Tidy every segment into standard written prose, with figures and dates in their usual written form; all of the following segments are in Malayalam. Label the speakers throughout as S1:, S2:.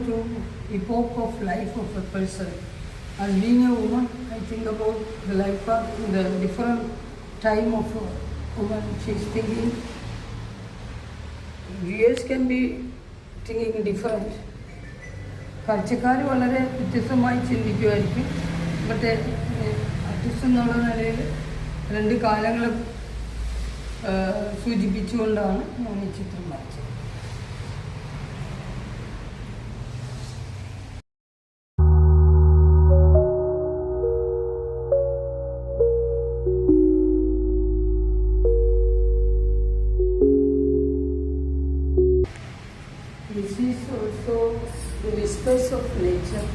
S1: to epoch of life of a person. As being a woman, I think about the life of the different time of a woman. She is thinking, viewers can be thinking different. കാഴ്ചക്കാർ വളരെ വ്യത്യസ്തമായി ചിന്തിക്കുമായിരിക്കും. മറ്റേ ആർട്ടിസ്റ്റ് എന്നുള്ള നിലയിൽ രണ്ട് കാലങ്ങളും സൂചിപ്പിച്ചുകൊണ്ടാണ് ഞാൻ ഈ ചിത്രം വരച്ചത്. This is also the whispers of nature.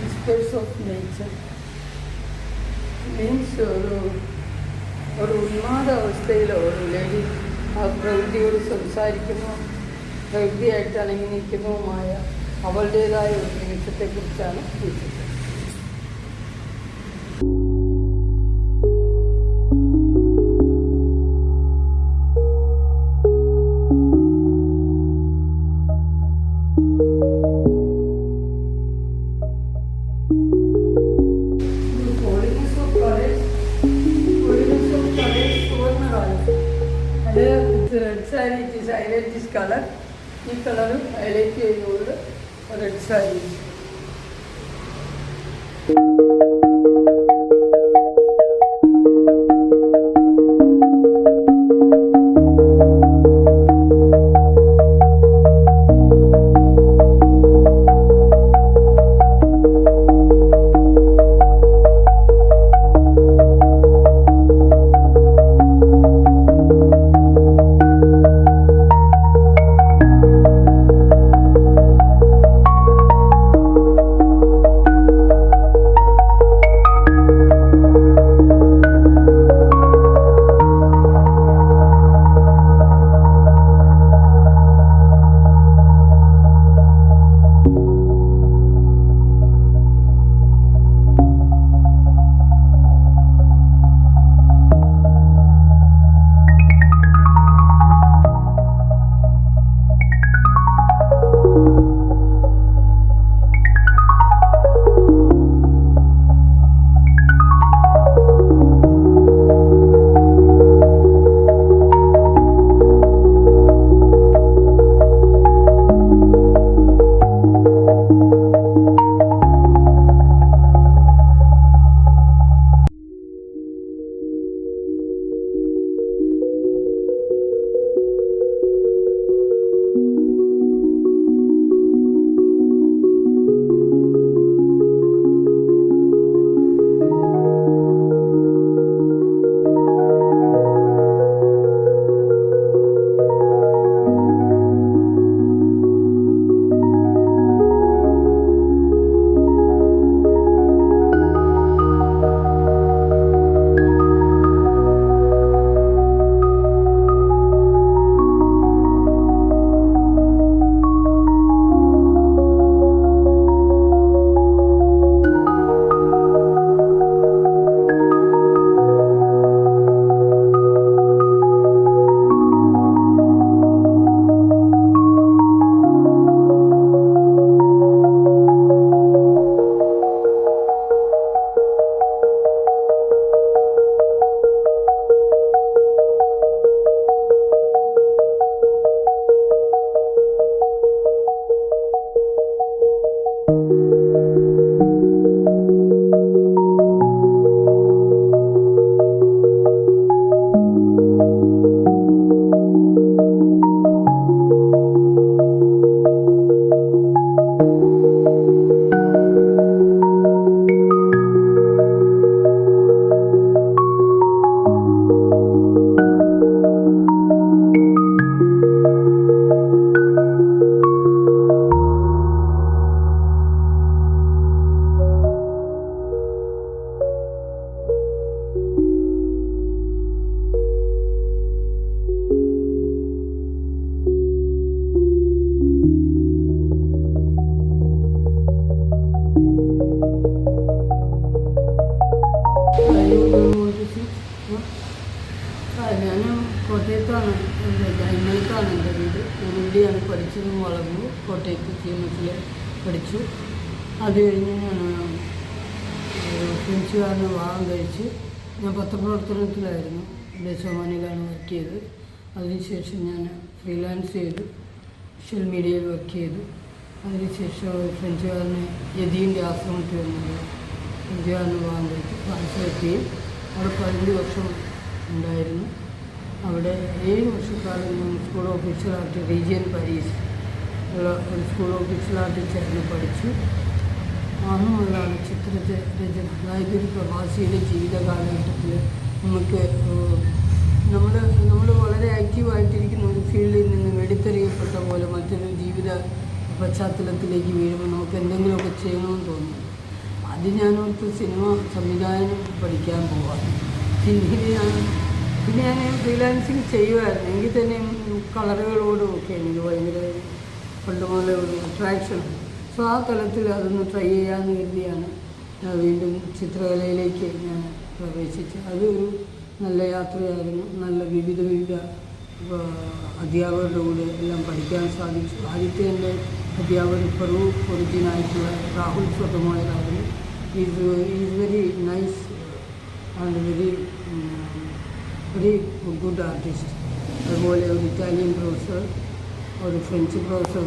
S1: Whispers of nature means ഒരു ഉന്മാദ അവസ്ഥയിൽ ഒരു ലേഡി ആ പ്രകൃതിയോട് സംസാരിക്കുന്നു, പ്രകൃതിയായിട്ട് അണങ്ങി നിൽക്കുന്നതുമായ അവളുടേതായ ഒരു നിമിഷത്തെക്കുറിച്ചാണ് ഈ ചിത്രം. Red sari highlight this colour. ഈ കളർ ഹൈലൈറ്റ് ചെയ്തുകൊണ്ട് റെഡ് സാരി. ഞാൻ കോട്ടയത്താണ്, ജൈമയിലാണ് എൻ്റെ വീട്. ഞാൻ ഇവിടെയാണ് പഠിച്ചതും വളർന്നു. കോട്ടയത്ത് CMS പഠിച്ചു. അത് കഴിഞ്ഞ് ഞാൻ ഫ്രഞ്ചുകാരനെ വിവാഹം കഴിച്ച് ഞാൻ പത്രപ്രവർത്തനത്തിലായിരുന്നു. ദേശാഭിമാനിയിലാണ് വർക്ക് ചെയ്തത്. അതിനുശേഷം ഞാൻ ഫ്രീലാൻസ് ചെയ്തു, സോഷ്യൽ മീഡിയയിൽ വർക്ക് ചെയ്തു. അതിനുശേഷം ഫ്രഞ്ചുകാരനെ യതീൻ്റെ ആശ്രമത്തിൽ വന്നത് ഫ്രഞ്ചുകാരനെ വിവാഹം കഴിച്ചു. ഫ്രാൻസിലെത്തുകയും അവിടെ 15 വർഷം ഉണ്ടായിരുന്നു. അവിടെ 7 വർഷക്കാലം ഞാൻ school of visual art region Paris ഉള്ള ഒരു സ്കൂൾ ഓഫ് വിഷ്വൽ ആർട്ടിൽ ചേർന്ന് പഠിച്ചു. അന്ന് മുതലാണ് ചിത്രരചന, അതായത് ഒരു പ്രവാസിയുടെ ജീവിത കാലഘട്ടത്തിൽ നമുക്ക് നമ്മൾ വളരെ ആക്റ്റീവായിട്ടിരിക്കുന്ന ഒരു ഫീൽഡിൽ നിന്നും എടുത്തെറിയപ്പെട്ട പോലെ മറ്റൊരു ജീവിത പശ്ചാത്തലത്തിലേക്ക് വീഴുമ്പോൾ നമുക്ക് എന്തെങ്കിലുമൊക്കെ ചെയ്യണമെന്ന് തോന്നും. അത് ഞാനോർത്ത് സിനിമ സംവിധാനം പഠിക്കാൻ പോവാണ്. പിന്നെ ഞാൻ ഫ്രീലാൻസിങ് ചെയ്യുമായിരുന്നു. എങ്കിൽ തന്നെ കളറുകളോടും ഒക്കെ എനിക്ക് ഭയങ്കര പണ്ട് മുതലേ ഒരു അട്രാക്ഷനാണ്. സോ ആ തലത്തിൽ അതൊന്ന് ട്രൈ ചെയ്യാമെന്ന് കരുതിയാണ് വീണ്ടും ചിത്രകലയിലേക്ക് ഞാൻ പ്രവേശിച്ചത്. അതൊരു നല്ല യാത്രയായിരുന്നു. നല്ല വിവിധ അധ്യാപകരുടെ കൂടെ എല്ലാം പഠിക്കാൻ സാധിച്ചു. ആദ്യത്തെ എൻ്റെ അധ്യാപകൻ പെറു ഒറിജിനായിട്ടുള്ള രാഹുൽ സ്വതമോയറായിരുന്നു. Is very nice and very good artist. അതുപോലെ ഒരു ഇറ്റാലിയൻ പ്രൊഫസർ, ഒരു ഫ്രഞ്ച് പ്രൊഫസർ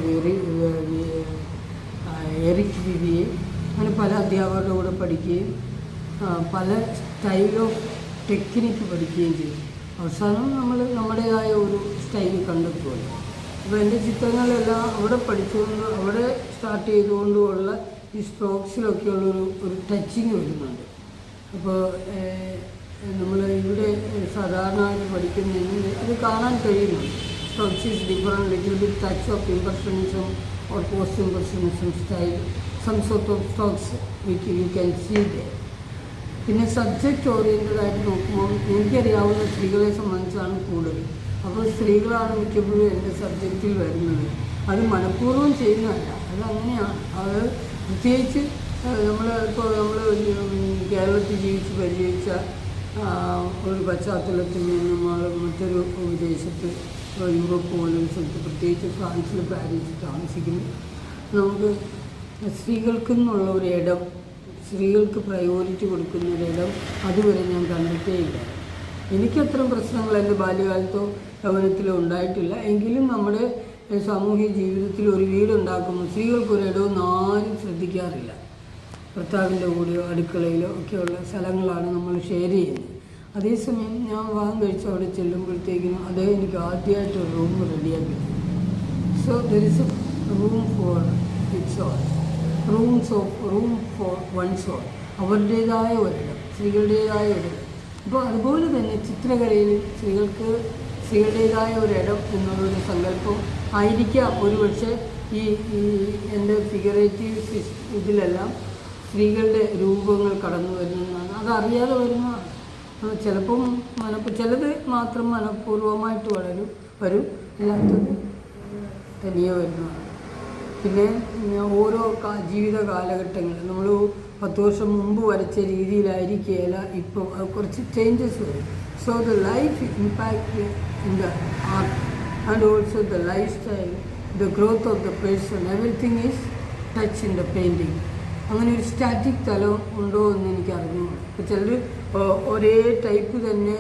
S1: എറിക് വിവിയെ, അങ്ങനെ പല അധ്യാപകരുടെ കൂടെ പഠിക്കുകയും പല സ്റ്റൈൽ ഓഫ് ടെക്നിക്ക് പഠിക്കുകയും ചെയ്തു. അവസാനം നമ്മൾ നമ്മുടേതായ ഒരു സ്റ്റൈൽ കണ്ടെത്തുമല്ലോ. അപ്പോൾ എൻ്റെ ചിത്രങ്ങളെല്ലാം അവിടെ പഠിച്ചുകൊണ്ട് അവിടെ സ്റ്റാർട്ട് ചെയ്തുകൊണ്ടുള്ള ഈ സ്ട്രോക്സിലൊക്കെയുള്ള ഒരു ടച്ചിങ് വരുന്നുണ്ട്. അപ്പോൾ നമ്മൾ ഇവിടെ സാധാരണ പഠിക്കുന്നതിന് അത് കാണാൻ കഴിയുന്നുണ്ട്. Strokes is different, little bit touch of impressionism or post-impressionism style, some sort of strokes which you can see there. പിന്നെ സബ്ജക്റ്റ് ഓറിയൻറ്റഡ് ആയിട്ട് നോക്കുമ്പോൾ എനിക്കറിയാവുന്ന സ്ത്രീകളെ സംബന്ധിച്ചാണ് കൂടുതൽ. അപ്പോൾ സ്ത്രീകളാണ് മിക്കപ്പോഴും എൻ്റെ സബ്ജക്റ്റിൽ വരുന്നത്. അത് മനഃപൂർവ്വം ചെയ്യുന്നതല്ല, അതങ്ങനെയാണ്. അത് പ്രത്യേകിച്ച് നമ്മൾ കേരളത്തിൽ ജീവിച്ച് പരിചയിച്ച ഒരു പശ്ചാത്തലത്തിൽ നിന്നും മറ്റൊരു വിദേശത്ത് യൂറോപ്പ് പോലൊരു സ്ഥലത്ത്, പ്രത്യേകിച്ച് ഫ്രാൻസിൽ പാരീസിൽ താമസിക്കുന്നു. നമുക്ക് സ്ത്രീകൾക്കെന്നുള്ള ഒരു ഇടം, സ്ത്രീകൾക്ക് പ്രയോറിറ്റി കൊടുക്കുന്ന ഒരിടം അതുവരെ ഞാൻ കണ്ടിട്ടേ ഇല്ല. എനിക്കത്രയും പ്രശ്നങ്ങൾ എൻ്റെ ബാല്യകാലത്തോ യൗവനത്തിലോ ഉണ്ടായിട്ടില്ല. എങ്കിലും നമ്മുടെ സാമൂഹിക ജീവിതത്തിൽ ഒരു വീടുണ്ടാക്കുമ്പോൾ സ്ത്രീകൾക്കൊരിടവും ആരും ശ്രദ്ധിക്കാറില്ല. ഭർത്താവിൻ്റെ കൂടെയോ അടുക്കളയിലോ ഒക്കെയുള്ള സ്ഥലങ്ങളാണ് നമ്മൾ ഷെയർ ചെയ്യുന്നത്. അതേസമയം ഞാൻ വിവാഹം കഴിച്ച് അവിടെ ചെല്ലുമ്പോഴത്തേക്കിനും അദ്ദേഹം എനിക്ക് ആദ്യമായിട്ട് ഒരു റൂം റെഡിയാക്കി. So there is a room for its all, room for one's all, അവരുടേതായ ഒരിടം, സ്ത്രീകളുടേതായ ഒരിടം. അപ്പോൾ അതുപോലെ തന്നെ ചിത്രകലയിൽ സ്ത്രീകളുടേതായ ഒരിടം എന്നുള്ളൊരു സങ്കല്പം ആയിരിക്കാം ഒരുപക്ഷെ ഈ എൻ്റെ ഫിഗറേറ്റീവ് ഇതിലെല്ലാം സ്ത്രീകളുടെ രൂപങ്ങൾ കടന്നു വരുന്നതാണ്. അതറിയാതെ വരുന്നതാണ്. ചിലപ്പം ചിലത് മാത്രം മനഃപൂർവ്വമായിട്ട് വരും, അല്ലാത്തത് തനിയെ വരുന്നതാണ്. പിന്നെ ഓരോ ജീവിത കാലഘട്ടങ്ങൾ നമ്മൾ 10 വർഷം മുമ്പ് വരച്ച രീതിയിലായിരിക്കുകയില്ല ഇപ്പോൾ, കുറച്ച് ചേഞ്ചസ് വരും. So the life impact in the art and also the life style, the growth of the person, everything is touch in the painting. അങ്ങനെ ഒരു സ്റ്റാറ്റിക് തലം ഉണ്ടോ എന്ന് എനിക്ക് അറിഞ്ഞുകൂടാ. ഇപ്പോൾ ചിലർ ഒരേ ടൈപ്പ് തന്നെ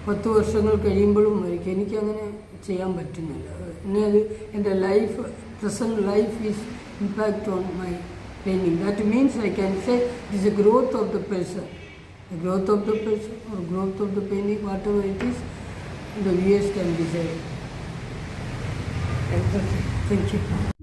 S1: 10 വർഷങ്ങൾ കഴിയുമ്പോഴും വരയ്ക്കും. എനിക്കങ്ങനെ ചെയ്യാൻ പറ്റുന്നില്ല. പിന്നെ അത് എൻ്റെ life, present life is impact on my painting. That means I can say it is a growth of the person. The growth of the person or growth of the painting, whatever it is, the viewers can decide. Thank you.